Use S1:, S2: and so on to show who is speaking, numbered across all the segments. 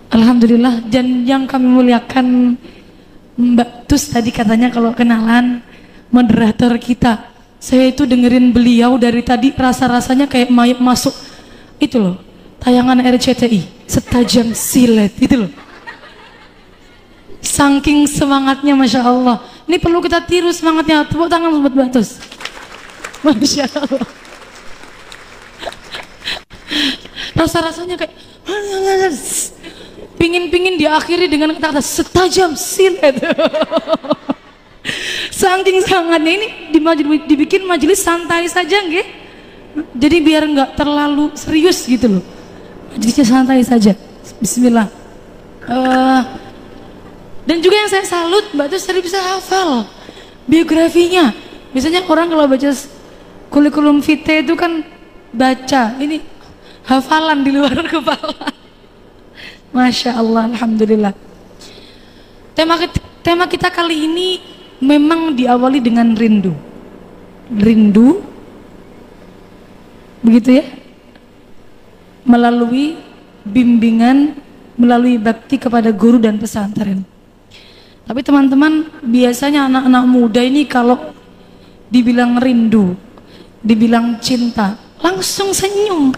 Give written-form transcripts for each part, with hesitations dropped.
S1: Alhamdulillah. Dan yang kami muliakan Mbak Tus tadi katanya kalau kenalan moderator kita. Saya itu dengerin beliau dari tadi rasa-rasanya kayak masuk itu loh, tayangan RCTI, Setajam Silet itu loh. Saking semangatnya, Masya Allah. Ini perlu kita tiru semangatnya. Tepuk tangan buat Mbak Tus. Masya Allah. Rasa-rasanya kayak pingin diakhiri dengan kata-kata Setajam Silet. Saking sangatnya ini dibikin majelis santai saja nggih. Jadi biar nggak terlalu serius gitu loh. Majelisnya santai saja. Bismillah. Dan juga yang saya salut, Mbak Tus tadi bisa hafal biografinya. Biasanya orang kalau baca kurikulum vitae itu kan baca, ini hafalan di luar kepala. Masya Allah, Alhamdulillah. Tema kita kali ini memang diawali dengan rindu. Rindu, begitu ya, melalui bimbingan, melalui bakti kepada guru dan pesantren. Tapi teman-teman, biasanya anak-anak muda ini kalau dibilang rindu, dibilang cinta, langsung senyum,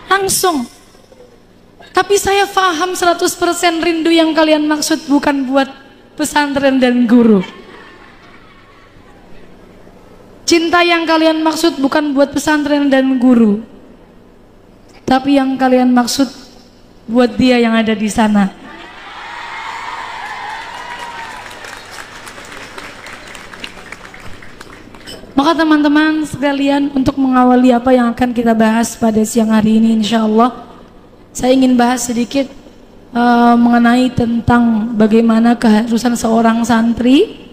S1: langsung. Tapi saya paham 100% rindu yang kalian maksud bukan buat pesantren dan guru. Cinta yang kalian maksud bukan buat pesantren dan guru, tapi yang kalian maksud buat dia yang ada di sana. Maka teman-teman sekalian, untuk mengawali apa yang akan kita bahas pada siang hari ini, insya Allah saya ingin bahas sedikit mengenai tentang bagaimana keharusan seorang santri.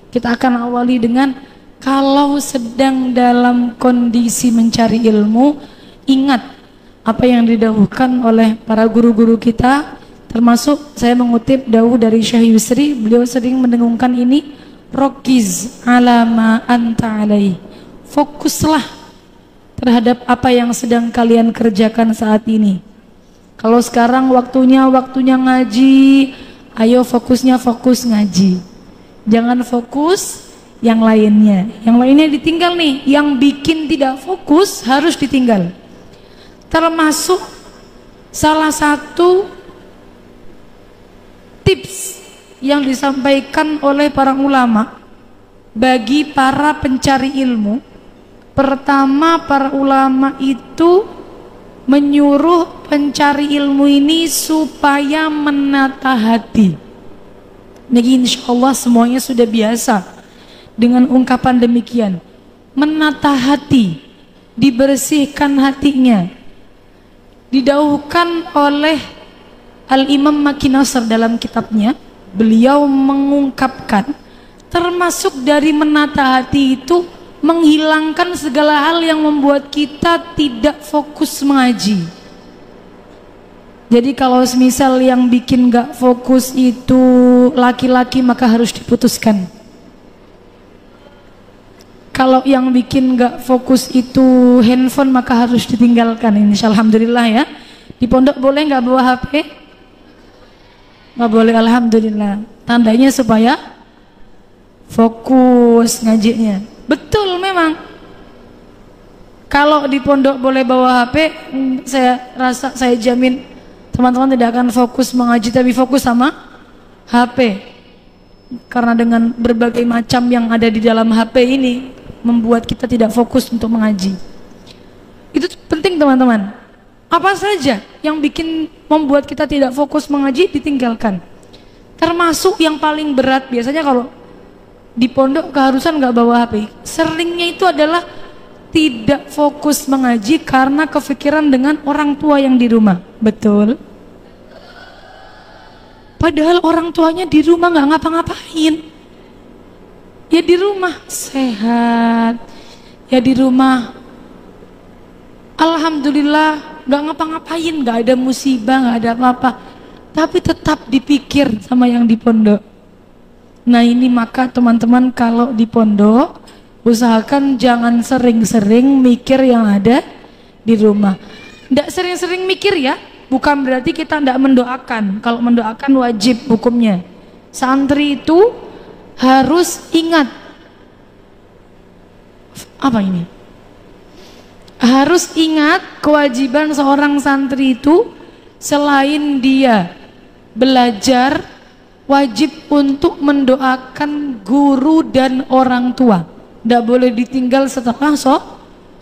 S1: Kita akan awali dengan, kalau sedang dalam kondisi mencari ilmu, ingat apa yang didahulukan oleh para guru-guru kita, termasuk saya mengutip dawuh dari Syekh Yusri. Beliau sering mendengungkan ini, rokiz ala ma anta alaih, fokuslah terhadap apa yang sedang kalian kerjakan saat ini. Kalau sekarang waktunya ngaji, ayo fokus ngaji, jangan fokus yang lainnya. Yang lainnya ditinggal nih, yang bikin tidak fokus harus ditinggal. Termasuk salah satu tips yang disampaikan oleh para ulama bagi para pencari ilmu. Pertama, para ulama itu menyuruh pencari ilmu ini supaya menata hati. Jadi insya Allah semuanya sudah biasa dengan ungkapan demikian. Menata hati, dibersihkan hatinya. Didauhkan oleh Al-Imam Maki Nasr dalam kitabnya, beliau mengungkapkan termasuk dari menata hati itu menghilangkan segala hal yang membuat kita tidak fokus mengaji. Jadi kalau semisal yang bikin gak fokus itu laki-laki, maka harus diputuskan. Kalau yang bikin gak fokus itu handphone, maka harus ditinggalkan. Insya Alhamdulillah ya. Di pondok boleh gak bawa HP? Gak boleh, Alhamdulillah. Tandanya supaya fokus ngajinya. Betul memang. Kalau di pondok boleh bawa HP, saya jamin teman-teman tidak akan fokus mengaji, tapi fokus sama HP. Karena dengan berbagai macam yang ada di dalam HP ini membuat kita tidak fokus untuk mengaji. Itu penting teman-teman. Apa saja yang membuat kita tidak fokus mengaji, ditinggalkan. Termasuk yang paling berat biasanya kalau di pondok keharusan nggak bawa HP. Seringnya itu adalah tidak fokus mengaji karena kepikiran dengan orang tua yang di rumah. Betul? Padahal orang tuanya di rumah nggak ngapa-ngapain. Ya di rumah sehat. Ya di rumah alhamdulillah nggak ngapa-ngapain, nggak ada musibah, nggak ada apa-apa. Tapi tetap dipikir sama yang di pondok. Nah ini maka teman-teman kalau di pondok usahakan jangan sering-sering mikir yang ada di rumah. Nggak sering-sering mikir ya, bukan berarti kita tidak mendoakan. Kalau mendoakan wajib hukumnya. Santri itu harus ingat apa ini? Harus ingat kewajiban seorang santri itu selain dia belajar, wajib untuk mendoakan guru dan orang tua. Tidak boleh ditinggal setelah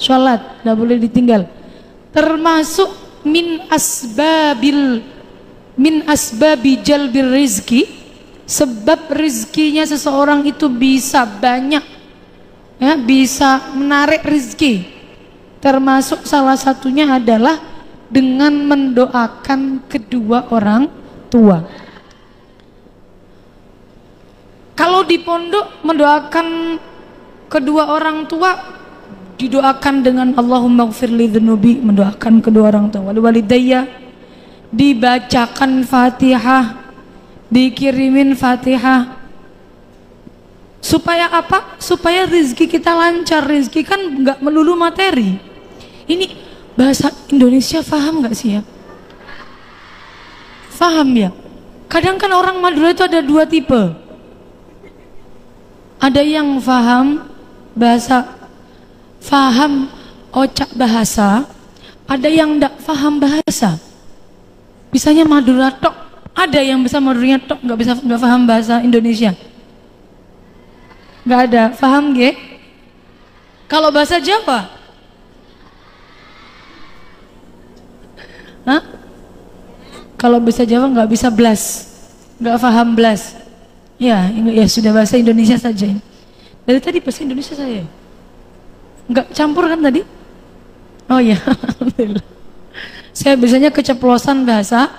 S1: sholat, tidak boleh ditinggal. Termasuk min asbabi jalbil rizki, sebab rizkinya seseorang itu bisa banyak, ya, bisa menarik rizki. Termasuk salah satunya adalah dengan mendoakan kedua orang tua. Kalau di pondok mendoakan kedua orang tua, didoakan dengan Allahumma gfirli dzunubi, mendoakan kedua orang tua. Wal walidayya, dibacakan Fatihah, dikirimin Fatihah. Supaya apa? Supaya rezeki kita lancar. Rezeki kan nggak melulu materi. Ini bahasa Indonesia paham nggak sih ya? Paham ya? Kadang kan orang Madura itu ada dua tipe. Ada yang paham bahasa, paham ocak bahasa. Ada yang nggak paham bahasa. Bisanya Madura tok. Ada yang bisa Maduranya tok, nggak paham bahasa Indonesia. Nggak ada, paham ge? Kalau bahasa Jawa, hah? Kalau bahasa Jawa nggak bisa blas, nggak paham blas. Ya, ya sudah bahasa Indonesia saja. Dari tadi bahasa Indonesia saya, nggak campur kan tadi? Oh ya, alhamdulillah. Saya biasanya keceplosan bahasa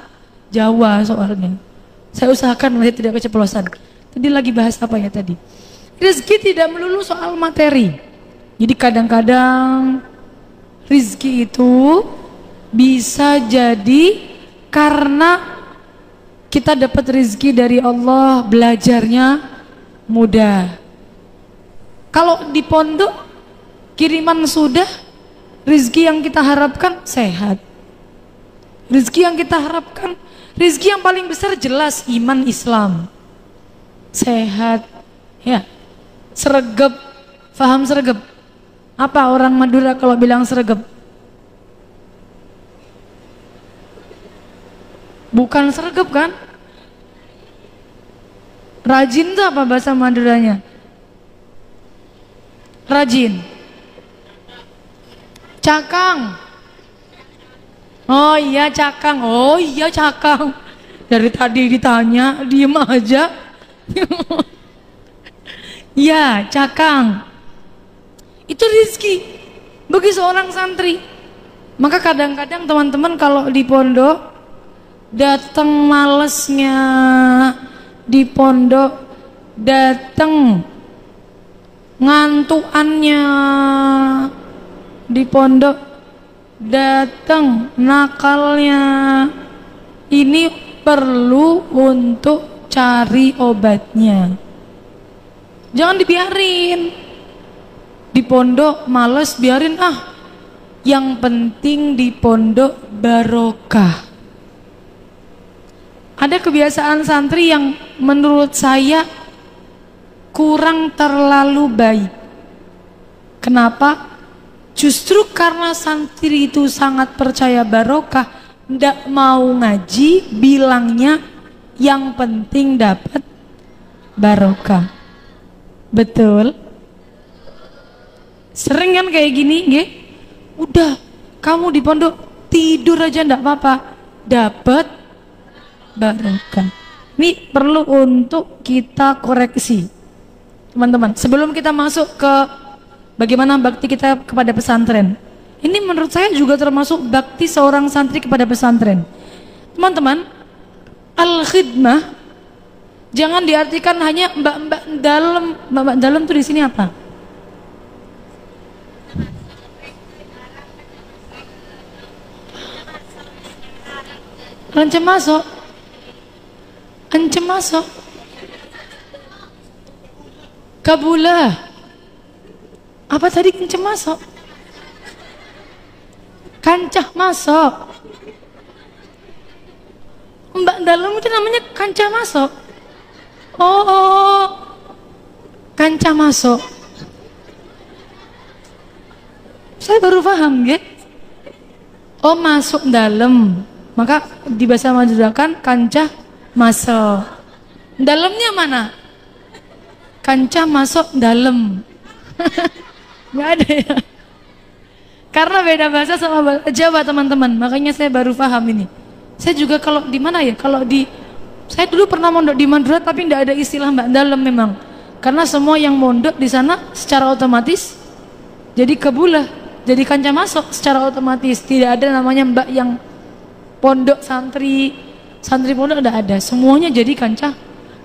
S1: Jawa soalnya. Saya usahakan masih tidak keceplosan. Tadi lagi bahas apa ya tadi? Rizki tidak melulu soal materi. Jadi kadang-kadang rizki itu bisa jadi karena kita dapat rizki dari Allah, belajarnya mudah. Kalau di pondok kiriman sudah, rizki yang kita harapkan sehat. Rizki yang kita harapkan, rizki yang paling besar jelas iman Islam, sehat, ya. Sregep, paham sregep? Apa orang Madura kalau bilang sregep? Bukan sregep kan? Rajin itu apa bahasa Maduranya? Rajin. Cakang. Oh iya cakang, oh iya cakang. Dari tadi ditanya, diem aja. Ya, cakang. Itu rizki bagi seorang santri. Maka kadang-kadang teman-teman kalau di pondok datang malesnya, di pondok datang ngantuannya, di pondok datang nakalnya, ini perlu untuk cari obatnya. Jangan dibiarin. Di pondok males, biarin ah. Yang penting di pondok barokah. Ada kebiasaan santri yang menurut saya kurang terlalu baik. Kenapa? Justru karena santri itu sangat percaya barokah, ndak mau ngaji, bilangnya yang penting dapat barokah. Betul? Sering kan kayak gini, nggih? Udah, kamu di pondok tidur aja ndak apa-apa, dapat barokah. Ini perlu untuk kita koreksi, teman-teman. Sebelum kita masuk ke bagaimana bakti kita kepada pesantren, ini menurut saya juga termasuk bakti seorang santri kepada pesantren. Teman-teman, al-khidmah jangan diartikan hanya mbak-mbak dalam. Mbak-mbak dalam tuh di sini apa? Rancam masuk. Ancam masuk. Kabulah. Apa tadi kencem masuk? Kancah masuk. Mbak dalam itu namanya kanca masuk. Oh, kanca masuk. Saya baru paham ya. Oh, masuk dalam. Maka di bahasa Madura kan kanca masuk. Dalamnya mana? Kanca masuk dalam. Nggak ada ya. Karena beda bahasa sama bahasa Jawa teman-teman. Makanya saya baru paham ini. Saya juga kalau di mana ya? Kalau di saya dulu pernah mondok di Madura tapi tidak ada istilah mbak dalam memang. Karena semua yang mondok di sana secara otomatis jadi kebulah, jadi kanca masuk secara otomatis. Tidak ada namanya mbak yang pondok santri pondok tidak ada. Semuanya jadi kanca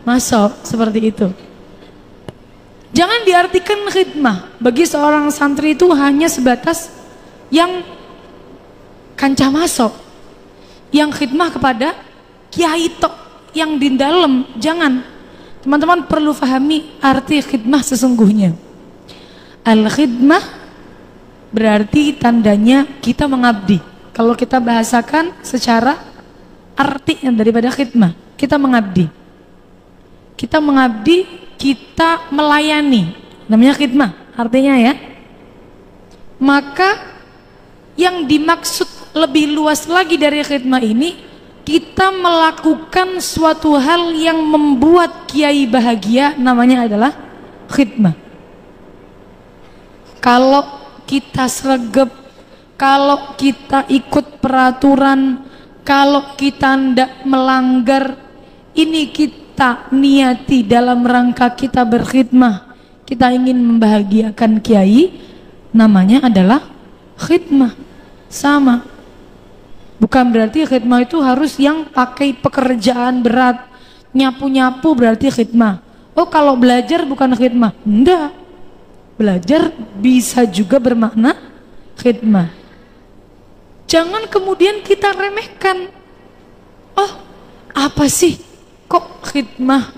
S1: masuk seperti itu. Jangan diartikan khidmah bagi seorang santri itu hanya sebatas yang kanca masuk, yang khidmah kepada kiai tok yang di dalam. Jangan. Teman-teman perlu pahami arti khidmah sesungguhnya. Al-khidmah berarti tandanya kita mengabdi. Kalau kita bahasakan secara artinya daripada khidmah, kita mengabdi. Kita mengabdi, kita melayani. Namanya khidmah, artinya ya. Maka yang dimaksud lebih luas lagi dari khidmah ini, kita melakukan suatu hal yang membuat kiai bahagia, namanya adalah khidmah. Kalau kita sregep, kalau kita ikut peraturan, kalau kita tidak melanggar, ini kita niati dalam rangka kita berkhidmah, kita ingin membahagiakan kiai, namanya adalah khidmah. Sama, bukan berarti khidmah itu harus yang pakai pekerjaan berat, nyapu-nyapu berarti khidmah. Oh, kalau belajar bukan khidmah? Enggak, belajar bisa juga bermakna khidmah. Jangan kemudian kita remehkan. Oh, apa sih kok khidmah?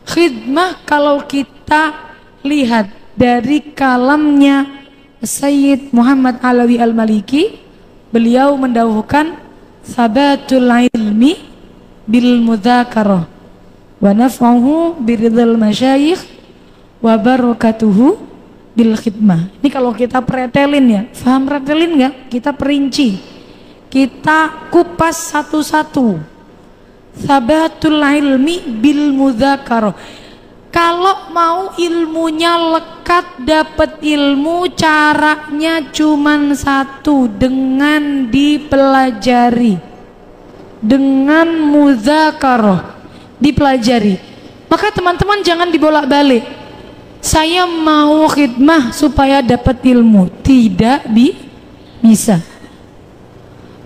S1: Khidmah kalau kita lihat dari kalamnya Sayyid Muhammad Alawi Al-Maliki, beliau mendawuhkan sabatul ilmi bil mudzakarah wa naf'uhu biridhal masyayikh wa barakatuhu bil khidmah. Ini kalau kita pretelin ya, paham pretelin nggak? Kita perinci, kita kupas satu-satu. Sabatul ilmi bil mudzakarah. Kalau mau ilmunya lekat, dapat ilmu, caranya cuman satu, dengan dipelajari, dengan mudzakarah, dipelajari. Maka teman-teman jangan dibolak-balik. Saya mau khidmah supaya dapat ilmu, tidak bisa.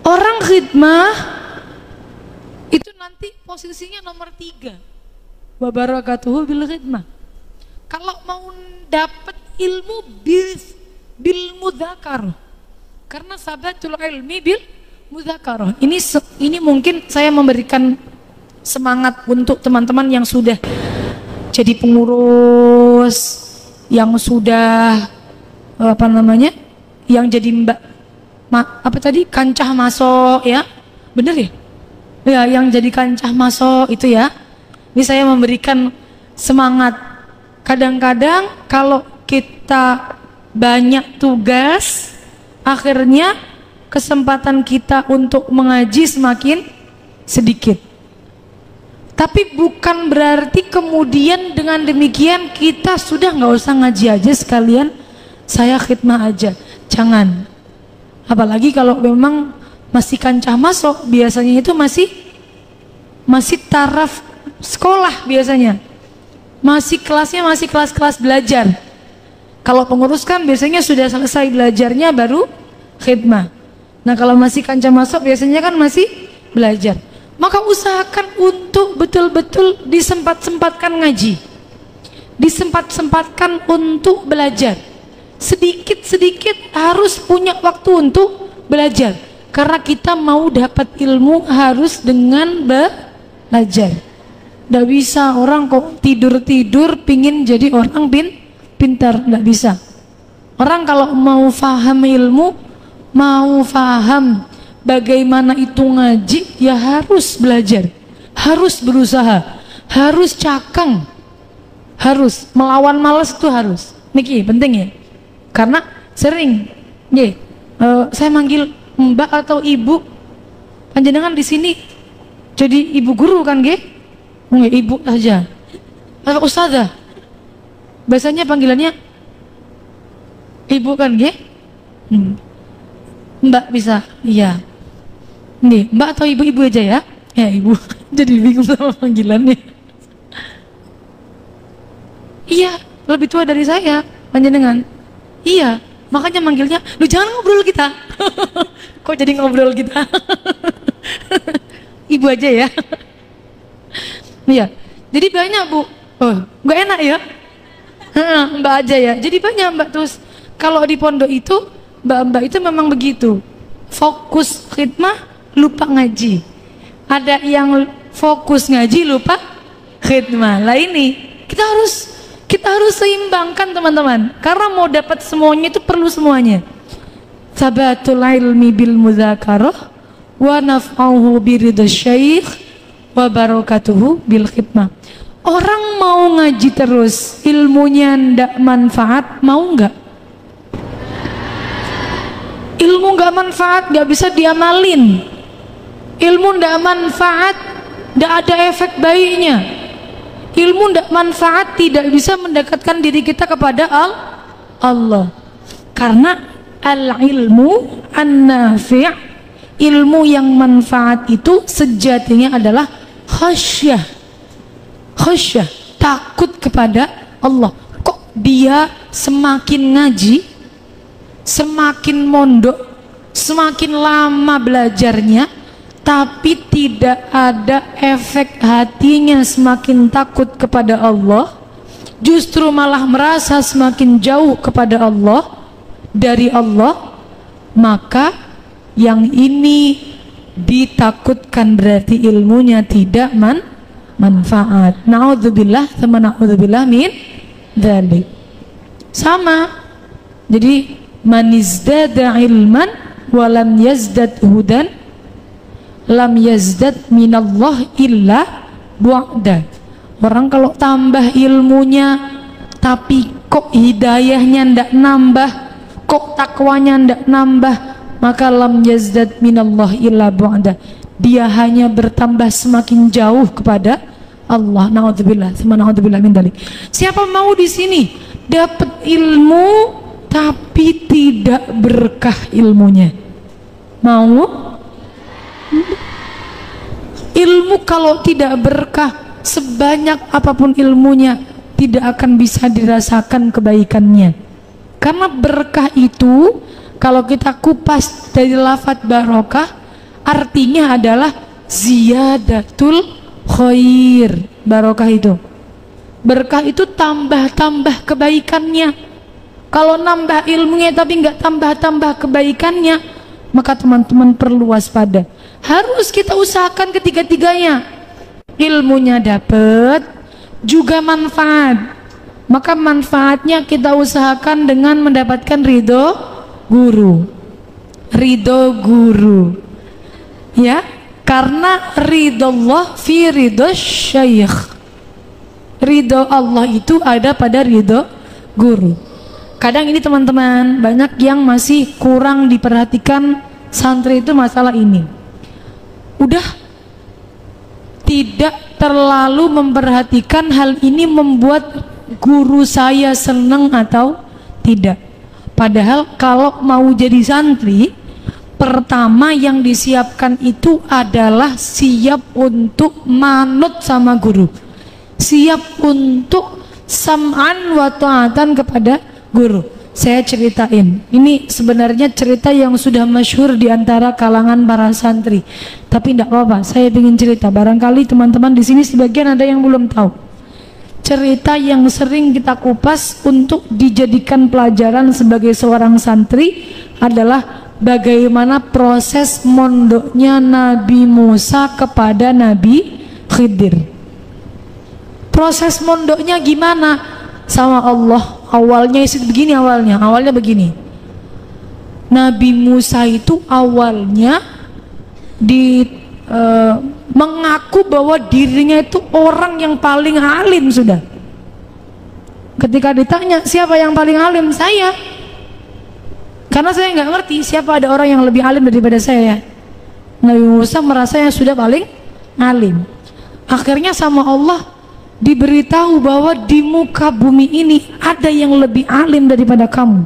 S1: Orang khidmah itu nanti posisinya nomor 3. Wa barakatuhu bil khidmah. Kalau mau dapat ilmu bil mudzakarah. Karena sabatul ilmi bil mudzakarah. Ini mungkin saya memberikan semangat untuk teman-teman yang sudah jadi pengurus, yang sudah yang jadi kancah masuk ya. Bener ya? Ya, yang jadi kancah masuk itu ya. Ini saya memberikan semangat. Kadang-kadang kalau kita banyak tugas, akhirnya kesempatan kita untuk mengaji semakin sedikit. Tapi bukan berarti kemudian dengan demikian kita sudah nggak usah ngaji aja, sekalian saya khidmah aja. Jangan. Apalagi kalau memang masih kancah masuk, biasanya itu masih taraf sekolah, biasanya masih kelas-kelas belajar. Kalau pengurus kan biasanya sudah selesai belajarnya baru khidmah. Nah, kalau masih kancah masuk biasanya kan masih belajar. Maka usahakan untuk betul-betul disempat-sempatkan ngaji, disempat-sempatkan untuk belajar. Sedikit-sedikit harus punya waktu untuk belajar, karena kita mau dapat ilmu harus dengan belajar. Nggak bisa orang kok tidur-tidur pingin jadi orang pintar, nggak bisa. Orang kalau mau faham ilmu, mau faham bagaimana itu ngaji, ya harus belajar, harus berusaha, harus cakang, harus melawan malas itu harus. Niki penting ya, karena sering, saya manggil mbak atau ibu, panjenengan di sini jadi ibu guru kan, ibu aja, atau ustazah, biasanya panggilannya ibu kan, mbak bisa, iya. Nih, mbak atau ibu-ibu aja ya? Ya ibu, jadi bingung sama panggilannya. Iya, lebih tua dari saya, panjenengan. Iya, makanya manggilnya, lu jangan ngobrol kita. Kok jadi ngobrol kita? Ibu aja ya. Iya, jadi banyak bu. Oh, nggak enak ya? Mbak aja ya. Jadi banyak mbak, terus kalau di pondok itu, mbak-mbak itu memang begitu. Fokus khidmah, lupa ngaji. Ada yang fokus ngaji lupa khidmah. Lah ini kita harus seimbangkan teman-teman, karena mau dapat semuanya itu perlu semuanya. Sabatul ilmi bil mudzakarah wa naf'uhu biridha syekh wa barakatuhu bil khidmah. Orang mau ngaji terus ilmunya ndak manfaat, mau nggak? Ilmu nggak manfaat, nggak bisa diamalin. Ilmu ndak manfaat, ndak ada efek baiknya. Ilmu ndak manfaat, tidak bisa mendekatkan diri kita kepada Allah. Karena al-ilmu an-nafi', ilmu yang manfaat itu sejatinya adalah khasyah. Khasyah, takut kepada Allah. Kok dia semakin ngaji, semakin mondok, semakin lama belajarnya, tapi tidak ada efek hatinya semakin takut kepada Allah, justru malah merasa semakin jauh kepada Allah, dari Allah, maka yang ini ditakutkan berarti ilmunya tidak manfaat. Na'udzubillah sama na'udzubillah min dzalik. Sama. Jadi man izdada ilman walam yazdad hudan lam yazdad minallah illa bu'da. Orang kalau tambah ilmunya tapi kok hidayahnya ndak nambah, kok takwanya ndak nambah, maka lam yazdad minallah illa bu'da. Dia hanya bertambah semakin jauh kepada Allah. Na'udzubillah, sama na'udzubillah min dzalik. Siapa mau di sini dapat ilmu tapi tidak berkah ilmunya? Mau? Ilmu kalau tidak berkah, sebanyak apapun ilmunya tidak akan bisa dirasakan kebaikannya. Karena berkah itu kalau kita kupas dari lafadz barokah, artinya adalah ziyadatul khair. Barokah itu, berkah itu tambah-tambah kebaikannya. Kalau nambah ilmunya tapi nggak tambah-tambah kebaikannya, maka teman-teman perlu waspada. Harus kita usahakan ketiga-tiganya. Ilmunya dapat, juga manfaat. Maka manfaatnya kita usahakan dengan mendapatkan ridho guru. Ridho guru, ya, karena ridho Allah fi ridho syekh. Ridho Allah itu ada pada ridho guru. Kadang ini teman-teman, banyak yang masih kurang diperhatikan santri itu masalah ini. Udah tidak terlalu memperhatikan hal ini membuat guru saya senang atau tidak. Padahal kalau mau jadi santri, pertama yang disiapkan itu adalah siap untuk manut sama guru, siap untuk sam'an wa ta'atan kepada guru. Saya ceritain, ini sebenarnya cerita yang sudah masyhur di antara kalangan para santri, tapi tidak apa-apa, saya ingin cerita. Barangkali teman-teman di sini sebagian ada yang belum tahu. Cerita yang sering kita kupas untuk dijadikan pelajaran sebagai seorang santri adalah bagaimana proses mondoknya Nabi Musa kepada Nabi Khidir. Proses mondoknya gimana sama Allah? Awalnya begini, awalnya begini. Nabi Musa itu awalnya mengaku bahwa dirinya itu orang yang paling alim sudah. Ketika ditanya siapa yang paling alim, saya. Karena saya nggak ngerti siapa ada orang yang lebih alim daripada saya. Nabi Musa merasa yang sudah paling alim. Akhirnya sama Allah diberitahu bahwa di muka bumi ini ada yang lebih alim daripada kamu.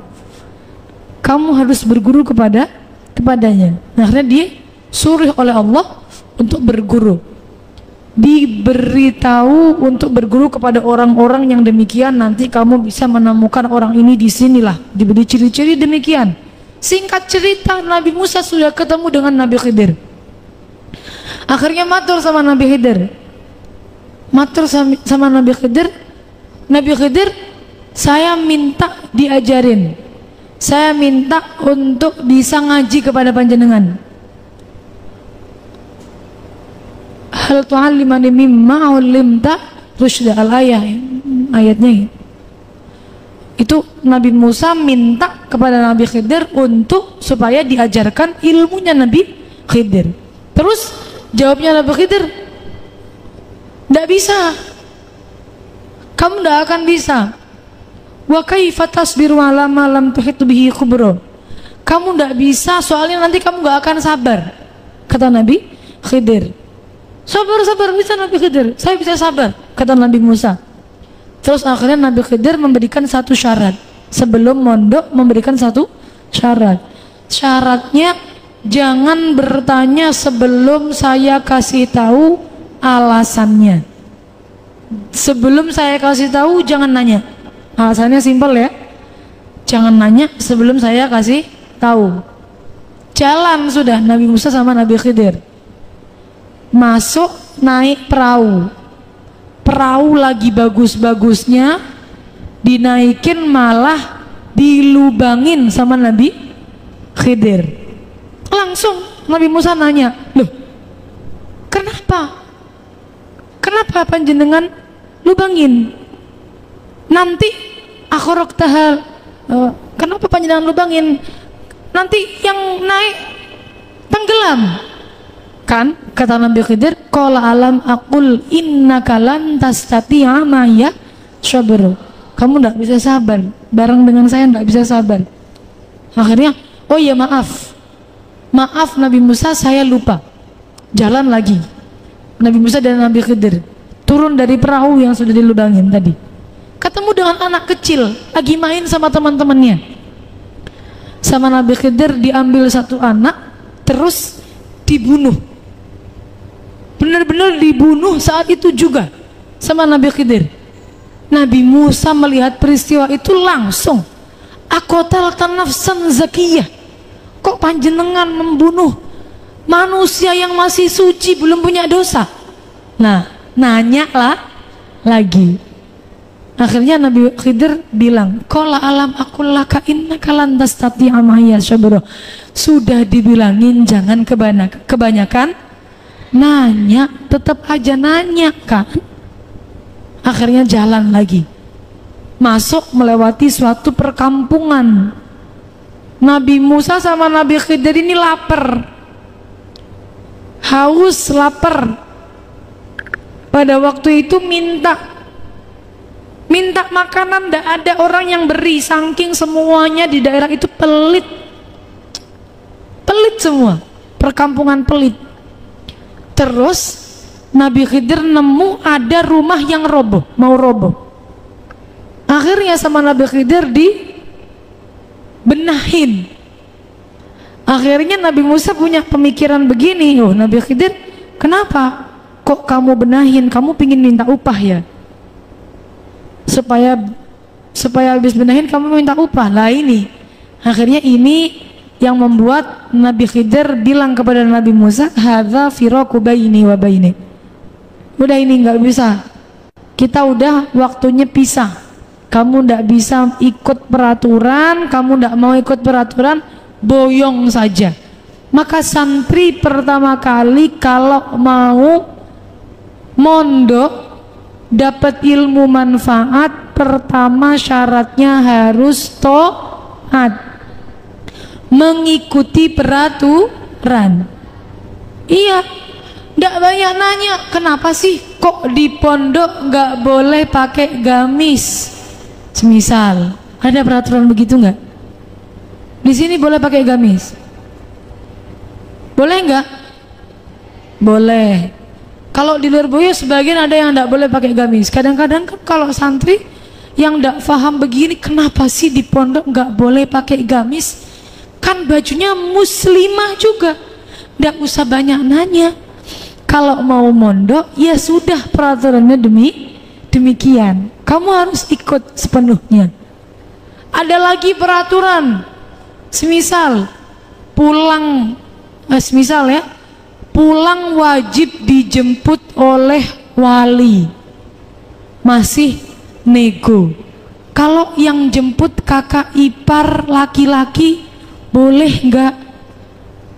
S1: Kamu harus berguru kepadanya. Nah, akhirnya dia suruh oleh Allah untuk berguru. Diberitahu untuk berguru kepada orang-orang yang demikian, nanti kamu bisa menemukan orang ini di sinilah, diberi ciri-ciri demikian. Singkat cerita, Nabi Musa sudah ketemu dengan Nabi Khidir. Akhirnya matur sama Nabi Khidir. Nabi Khidir, saya minta diajarin. Saya minta untuk bisa ngaji kepada panjenengan. Hal tu'allimani mimma 'allimta rusyda, ayatnya itu Nabi Musa minta kepada Nabi Khidir untuk supaya diajarkan ilmunya Nabi Khidir. Terus jawabnya Nabi Khidir, tidak bisa, kamu tidak akan bisa. Wa kaifa tasbiru ala ma lam tuhit bihi khubra, kamu tidak bisa soalnya nanti kamu gak akan sabar, kata Nabi Khidir. Sabar bisa Nabi Khidir, saya bisa sabar, kata Nabi Musa. Terus akhirnya Nabi Khidir memberikan satu syarat. Sebelum mondok memberikan satu syarat. Syaratnya jangan bertanya sebelum saya kasih tahu alasannya. Sebelum saya kasih tahu jangan nanya. Alasannya simpel ya. Jangan nanya sebelum saya kasih tahu. Jalan sudah Nabi Musa sama Nabi Khidir. Masuk naik perahu. Perahu lagi bagus-bagusnya, dinaikin malah dilubangin sama Nabi Khidir. Langsung Nabi Musa nanya, loh kenapa panjenengan lubangin? Nanti akhorok tahal, kenapa panjenengan lubangin? Nanti yang naik tenggelam. Kan kata Nabi Khidir, qala alam aqul innaka lan tastati'a ma'ya sabr, kamu tidak bisa sabar bareng dengan saya, tidak bisa sabar. Akhirnya oh ya maaf Nabi Musa, saya lupa. Jalan lagi Nabi Musa dan Nabi Khidir turun dari perahu yang sudah dilubangin tadi, ketemu dengan anak kecil lagi main sama teman-temannya. Sama Nabi Khidir diambil satu anak terus dibunuh, benar-benar dibunuh saat itu juga sama Nabi Khidir. Nabi Musa melihat peristiwa itu langsung, aqatalta nafsan zakiyah, kok panjenengan membunuh manusia yang masih suci, belum punya dosa? Nah, nanya lah lagi. Akhirnya Nabi Khidir bilang, qala alam aqul laka innaka lan tastati'a ma'iya sabra, sudah dibilangin jangan kebanyakan nanya, tetap aja nanya kan. Akhirnya jalan lagi, masuk melewati suatu perkampungan. Nabi Musa sama Nabi Khidir ini lapar, haus, lapar. Pada waktu itu minta makanan, tidak ada orang yang beri, saking semuanya di daerah itu pelit semua, perkampungan pelit. Terus Nabi Khidir nemu ada rumah yang roboh, mau roboh. Akhirnya sama Nabi Khidir dibenahin. Akhirnya Nabi Musa punya pemikiran begini, oh Nabi Khidir, kenapa kok kamu benahin, kamu pingin minta upah ya? Supaya habis benahin kamu minta upah lah. Ini akhirnya ini yang membuat Nabi Khidir bilang kepada Nabi Musa, hadza firaqu baini wa bainik, udah ini nggak bisa, kita udah waktunya pisah, kamu nggak bisa ikut peraturan, kamu nggak mau ikut peraturan, boyong saja. Maka santri pertama kali kalau mau mondok dapat ilmu manfaat, pertama syaratnya harus taat, mengikuti peraturan. Iya, ndak banyak nanya, kenapa sih kok di pondok nggak boleh pakai gamis? Semisal, ada peraturan begitu nggak? Di sini boleh pakai gamis? Boleh nggak? Boleh. Kalau di Lirboyo sebagian ada yang nggak boleh pakai gamis. Kadang-kadang kan kalau santri yang nggak paham begini, kenapa sih di pondok nggak boleh pakai gamis? Kan bajunya muslimah juga, nggak usah banyak nanya. Kalau mau mondok ya sudah, peraturannya demikian. Kamu harus ikut sepenuhnya. Ada lagi peraturan, semisal pulang, semisal ya, pulang wajib dijemput oleh wali, masih nego. Kalau yang jemput kakak ipar laki-laki boleh nggak?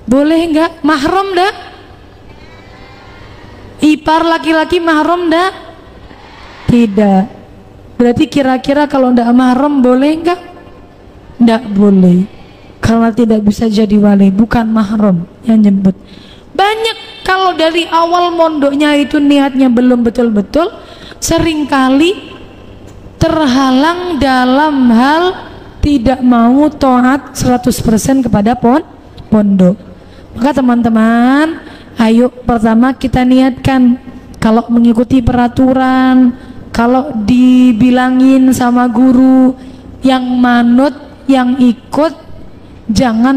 S1: Boleh nggak? Mahram dah? Ipar laki-laki mahram dah? Tidak. Berarti kira-kira kalau ndak mahram boleh nggak? Ndak boleh, karena tidak bisa jadi wali, bukan mahram yang jemput. Banyak kalau dari awal mondoknya itu niatnya belum betul-betul, seringkali terhalang dalam hal tidak mau taat 100% kepada pondok. Maka teman-teman, ayo pertama kita niatkan, kalau mengikuti peraturan, kalau dibilangin sama guru, yang manut, yang ikut, jangan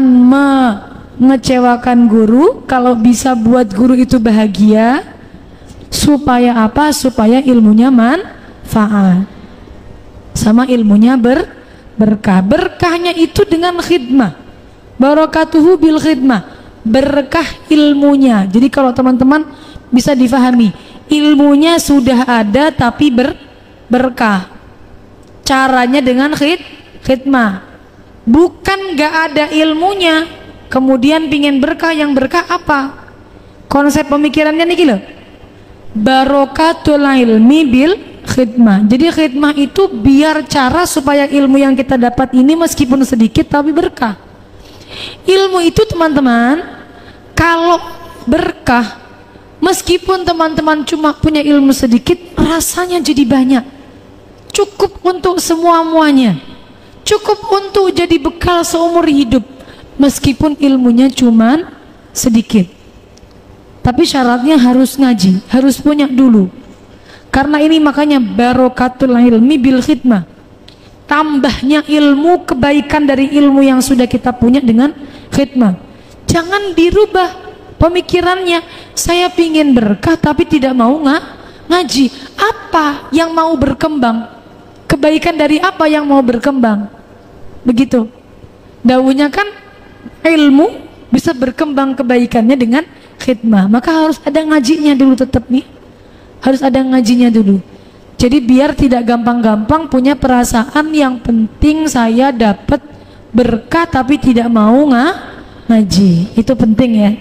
S1: mengecewakan guru. Kalau bisa buat guru itu bahagia, supaya apa? Supaya ilmunya manfaat, sama ilmunya berkah. Berkahnya itu dengan khidmah, barakatuhu bil khidmah, berkah ilmunya. Jadi kalau teman-teman bisa difahami, ilmunya sudah ada tapi berkah. Caranya dengan khidmah. Bukan gak ada ilmunya kemudian pingin berkah. Yang berkah apa? Konsep pemikirannya nih loh, barokatul ilmi bil khidmah. Jadi khidmah itu biar cara supaya ilmu yang kita dapat ini meskipun sedikit tapi berkah. Ilmu itu teman-teman, kalau berkah, meskipun teman-teman cuma punya ilmu sedikit, rasanya jadi banyak, cukup untuk semua-muanya, cukup untuk jadi bekal seumur hidup, meskipun ilmunya cuma sedikit. Tapi syaratnya harus ngaji, harus punya dulu. Karena ini makanya barokatul ilmi bil khidmah, tambahnya ilmu, kebaikan dari ilmu yang sudah kita punya dengan khidmah. Jangan dirubah pemikirannya, saya pingin berkah tapi tidak mau ngaji. Apa yang mau berkembang? Kebaikan dari apa yang mau berkembang? Begitu daunnya kan, ilmu bisa berkembang kebaikannya dengan khidmah. Maka harus ada ngajinya dulu, tetap nih harus ada ngajinya dulu. Jadi biar tidak gampang-gampang punya perasaan yang penting saya dapat berkah tapi tidak mau ngaji. Itu penting ya.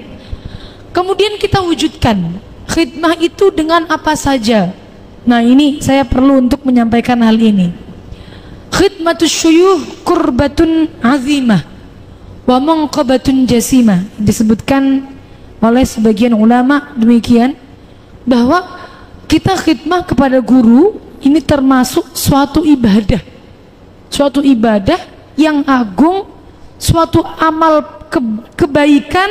S1: Kemudian kita wujudkan khidmah itu dengan apa saja. Nah ini saya perlu untuk menyampaikan hal ini. Khidmatus syuyuh kurbatun azimah wa manqabatun jasimah. Disebutkan oleh sebagian ulama demikian, bahwa kita khidmah kepada guru ini termasuk suatu ibadah, suatu ibadah yang agung, suatu amal kebaikan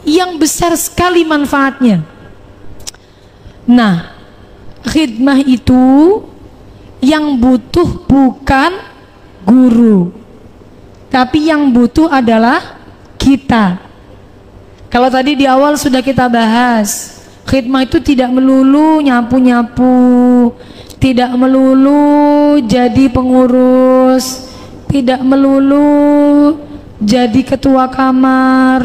S1: yang besar sekali manfaatnya. Nah, khidmah itu yang butuh bukan guru, tapi yang butuh adalah kita. Kalau tadi di awal sudah kita bahas, khidmah itu tidak melulu nyapu-nyapu, tidak melulu jadi pengurus, tidak melulu jadi ketua kamar,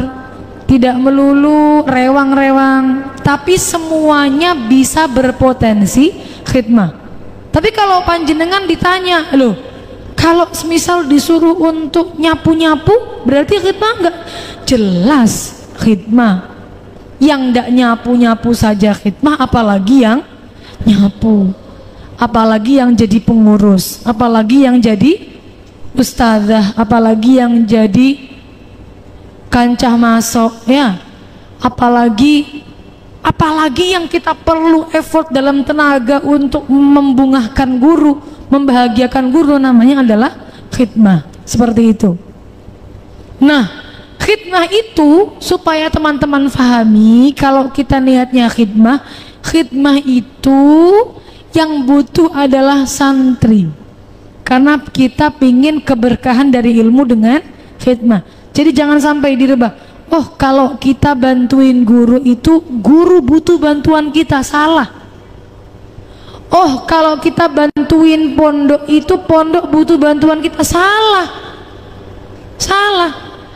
S1: tidak melulu rewang-rewang, tapi semuanya bisa berpotensi khidmah. Tapi kalau panjenengan ditanya, loh, kalau semisal disuruh untuk nyapu-nyapu berarti khidmah enggak? Jelas khidmah. Yang enggak nyapu-nyapu saja khidmah, apalagi yang nyapu, apalagi yang jadi pengurus, apalagi yang jadi ustazah, apalagi yang jadi kancah masuk ya, Apalagi yang kita perlu effort dalam tenaga untuk membungahkan guru, membahagiakan guru, namanya adalah khidmah. Seperti itu. Nah, khidmah itu supaya teman-teman pahami, kalau kita niatnya khidmah itu yang butuh adalah santri. Karena kita pingin keberkahan dari ilmu dengan khidmah. Jadi jangan sampai direbah. Oh, kalau kita bantuin guru itu, guru butuh bantuan kita. Salah. Oh, kalau kita bantuin pondok itu, pondok butuh bantuan kita. Salah.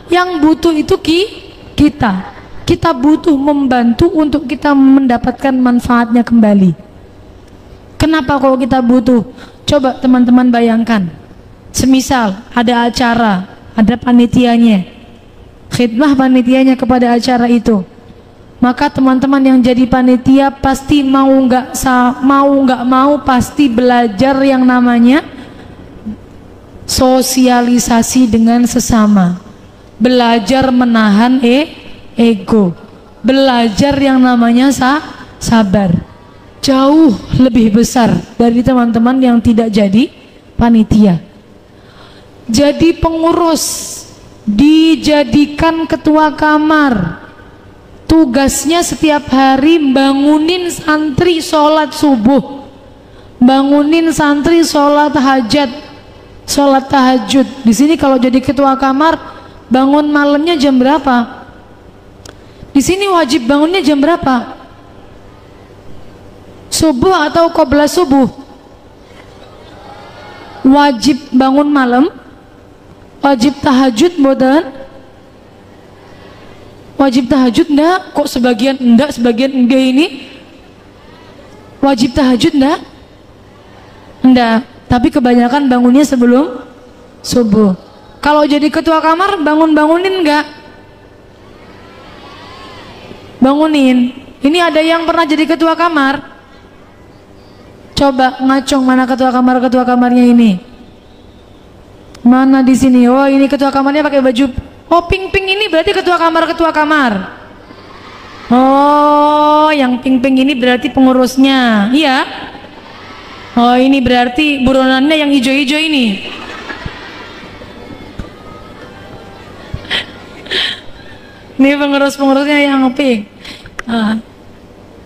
S1: Yang butuh itu kita. Kita butuh membantu untuk kita mendapatkan manfaatnya kembali. Kenapa kalau kita butuh? Coba teman-teman bayangkan. Semisal ada acara, ada panitianya, khidmah panitianya kepada acara itu, maka teman-teman yang jadi panitia pasti mau nggak mau pasti belajar yang namanya sosialisasi dengan sesama, belajar menahan ego, belajar yang namanya sabar. Jauh lebih besar dari teman-teman yang tidak jadi panitia. Jadi pengurus, dijadikan ketua kamar, tugasnya setiap hari bangunin santri sholat subuh, bangunin santri sholat tahajud. Di sini kalau jadi ketua kamar, bangun malamnya jam berapa? Di sini wajib bangunnya jam berapa? Subuh atau qabla subuh? Wajib bangun malam? Wajib tahajud bodan? Wajib tahajud enggak? Kok sebagian enggak, sebagian enggak ini? Wajib tahajud enggak? Enggak, tapi kebanyakan bangunnya sebelum subuh. Kalau jadi ketua kamar bangunin enggak? Bangunin. Ini ada yang pernah jadi ketua kamar? Coba ngacung, mana ketua kamarnya ini? Mana di sini? Oh, ini ketua kamarnya pakai baju. Oh, pink ini berarti ketua kamar. Oh, yang pink ini berarti pengurusnya. Iya. Oh, ini berarti buronannya yang hijau-hijau ini. Ini pengurusnya yang pink.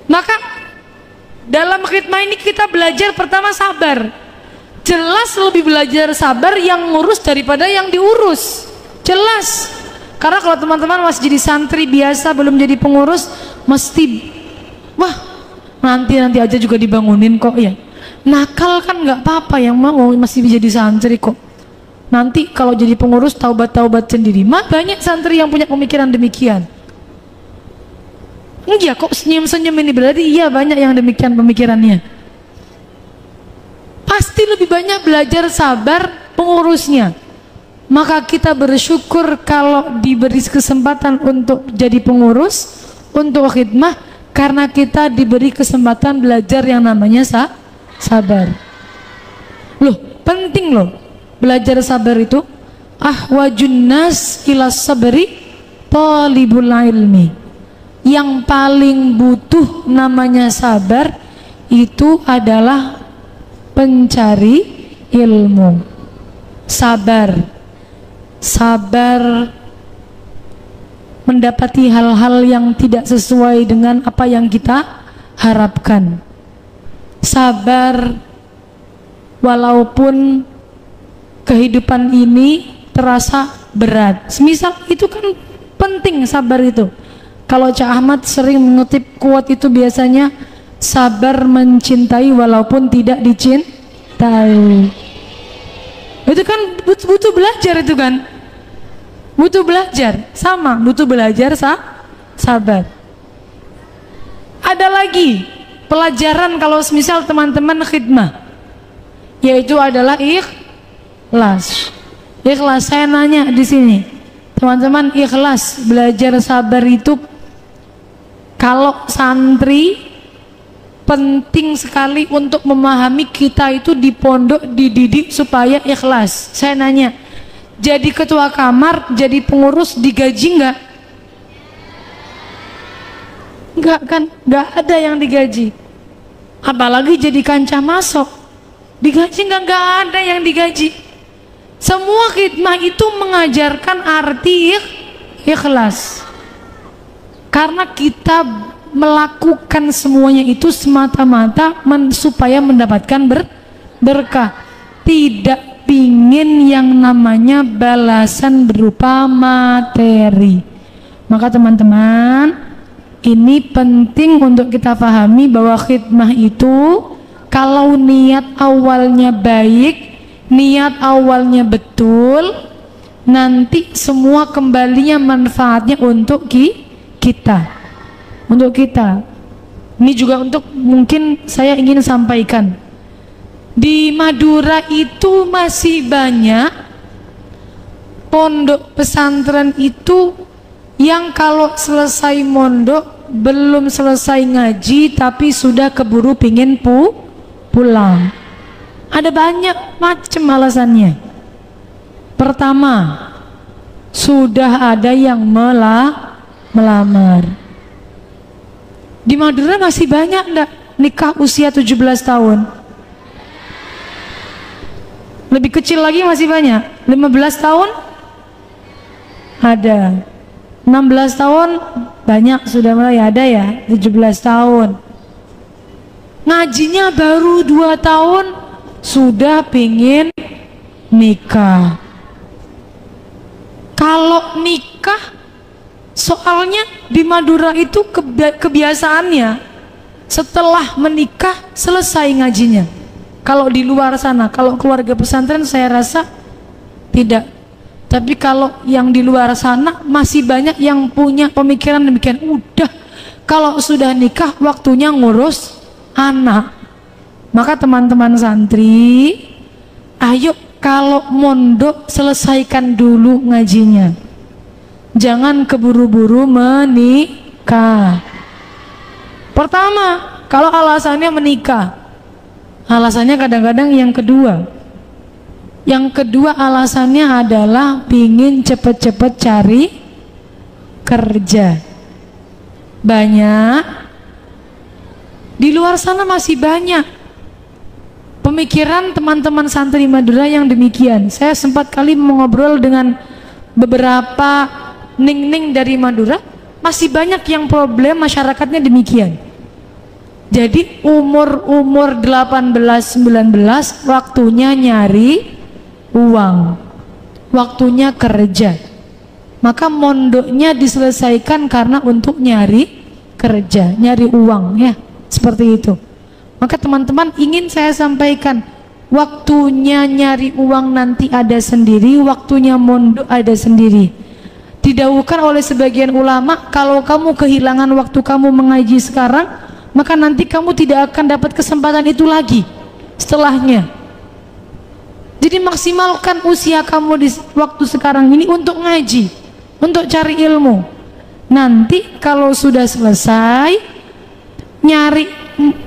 S1: Maka dalam khidmah ini kita belajar pertama sabar. Jelas lebih belajar sabar yang ngurus daripada yang diurus. Jelas. Karena kalau teman-teman masih jadi santri biasa, belum jadi pengurus, mesti wah, nanti aja juga dibangunin kok ya. Nakal kan nggak apa-apa, yang mau masih jadi santri kok. Nanti kalau jadi pengurus taubat sendiri. Banyak santri yang punya pemikiran demikian. Iya kok senyum-senyum ini, berarti iya banyak yang demikian pemikirannya. Pasti lebih banyak belajar sabar pengurusnya. Maka kita bersyukur kalau diberi kesempatan untuk jadi pengurus, untuk khidmah, karena kita diberi kesempatan belajar yang namanya sabar. Loh, penting loh belajar sabar itu. Ahwajun nas ila sabri talibul ilmi. Yang paling butuh namanya sabar itu adalah pencari ilmu. Sabar mendapati hal-hal yang tidak sesuai dengan apa yang kita harapkan. Sabar walaupun kehidupan ini terasa berat. Semisal itu kan penting sabar itu. Kalau Cak Ahmad sering mengutip quote itu biasanya, sabar mencintai walaupun tidak dicintai. Itu kan butuh belajar itu kan. Butuh belajar, sama butuh belajar sabar. Ada lagi pelajaran kalau misal teman-teman khidmah, yaitu adalah ikhlas. Ikhlas, saya nanya di sini, teman-teman ikhlas belajar sabar itu. Kalau santri penting sekali untuk memahami kita itu di pondok dididik supaya ikhlas. Saya nanya, jadi ketua kamar, jadi pengurus digaji enggak? Enggak kan, enggak ada yang digaji. Apalagi jadi kancah masuk, digaji enggak ada yang digaji. Semua khidmah itu mengajarkan arti ikhlas. Karena kita melakukan semuanya itu semata-mata supaya mendapatkan berkah. Tidak pingin yang namanya balasan berupa materi. Maka teman-teman, ini penting untuk kita pahami bahwa khidmah itu kalau niat awalnya baik, niat awalnya betul, nanti semua kembalinya manfaatnya untuk kita. Untuk kita. Ini juga untuk mungkin saya ingin sampaikan. Di Madura itu masih banyak pondok pesantren itu yang kalau selesai mondok belum selesai ngaji tapi sudah keburu pingin pulang. Ada banyak macam alasannya. Pertama, sudah ada yang melamar. Di Madura masih banyak enggak nikah usia 17 tahun? Lebih kecil lagi masih banyak. 15 tahun? Ada. 16 tahun banyak sudah mulai ada ya, 17 tahun. Ngajinya baru 2 tahun sudah pingin nikah. Kalau nikah, soalnya di Madura itu kebiasaannya setelah menikah selesai ngajinya. Kalau di luar sana, kalau keluarga pesantren saya rasa tidak. Tapi kalau yang di luar sana masih banyak yang punya pemikiran demikian. Udah, kalau sudah nikah waktunya ngurus anak. Maka teman-teman santri, ayo kalau mondok selesaikan dulu ngajinya. Jangan keburu-buru menikah. Pertama, kalau alasannya menikah, alasannya kadang-kadang yang kedua. Yang kedua alasannya adalah pingin cepet-cepet cari kerja. Banyak di luar sana masih banyak pemikiran teman-teman santri Madura yang demikian. Saya sempat kali mengobrol dengan beberapa ning-ning dari Madura, masih banyak yang problem masyarakatnya demikian. Jadi umur 18-19 waktunya nyari uang, waktunya kerja. Maka mondoknya diselesaikan karena untuk nyari kerja, nyari uang ya, seperti itu. Maka teman-teman ingin saya sampaikan, waktunya nyari uang nanti ada sendiri, waktunya mondok ada sendiri. Didahulukan oleh sebagian ulama, kalau kamu kehilangan waktu kamu mengaji sekarang, maka nanti kamu tidak akan dapat kesempatan itu lagi setelahnya. Jadi maksimalkan usia kamu di waktu sekarang ini untuk ngaji, untuk cari ilmu. Nanti kalau sudah selesai, nyari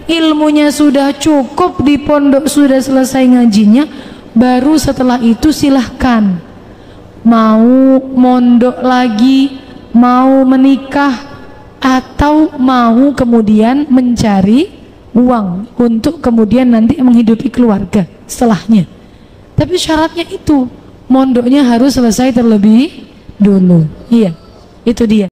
S1: ilmunya sudah cukup di pondok, sudah selesai ngajinya, baru setelah itu silahkan. Mau mondok lagi, mau menikah, atau mau kemudian mencari uang untuk kemudian nanti menghidupi keluarga setelahnya. Tapi syaratnya itu mondoknya harus selesai terlebih dulu. Iya, itu dia.